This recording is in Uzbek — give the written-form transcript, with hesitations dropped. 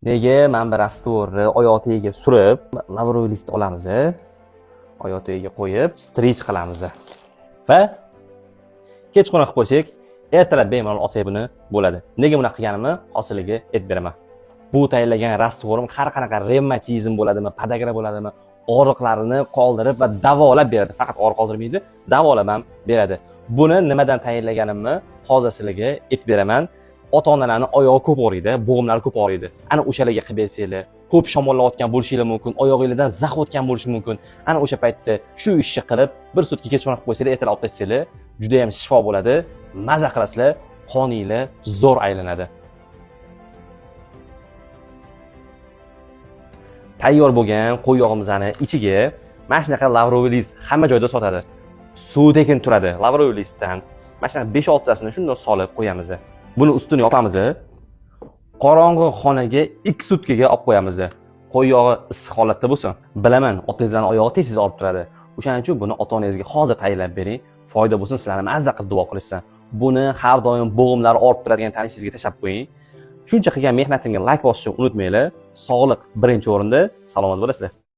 Nega men bir rastvorni oyoq tagiga surib, lavrov list olamiz, oyoq tagiga qo'yib, strich qilamiz. Va kechqurun qilib qo'ysak, ertalab bemalol olsak buni bo'ladi. Nega buni qilganimni hosiliga aytib beraman. Bu tayyorlagan rastvorim har qanaqa revmatizm bo'ladimi, podagra bo'ladimi, og'riqlarini qoldirib va davolab beradi. Faqat og'riq qoldirmaydi, davolab ham beradi. Buni nimadan tayyorlaganimni hozir sizlarga aytib beraman. Ota-onalarni oyog'i ko'p og'riydi, bo'g'imlari ko'p og'riydi. Ana o'shalarga qilib bersanglar, ko'p shamollayotgan bo'lishingiz mumkin, oyog'ingizdan zax o'tgan bo'lishi mumkin. Ana o'sha paytda shu ishni qilib, bir sutka kechqurun qilib qo'ysanglar, ertalab olib tasanglar, juda ham shifo bo'ladi. Maza qilasizlar, qoninglar zo'r aylanadi. Tayyor bo'lgan qo'y yog'imizni ichiga mana shunaqa lavroviy list hamma joyda sotadi. Suvdekin turadi lavroviy listdan. Mana shunaqa 5-6 tasini shunday solib qo'yamiz. Buni ustini yopamiz. Qorong'i xonaga 2 sutkaga olib qo'yamiz. Qo'y yog'i issiq holatda bo'lsin. Bilaman, otangizlarning oyog'i tez-tez olib turadi. O'shaning uchun buni ota-onangizga hozir tayyorlab bering. Foyda bo'lsin, sizlarni mazza qilib duo qilishsin. Buni har doim bo'g'imlari ortib turadigan tanishingizga tashlab qo'ying. Shuncha qilgan mehnatimga like bosishni unutmanglar. Sog'liq birinchi o'rinda. Salomat bo'lasizlar.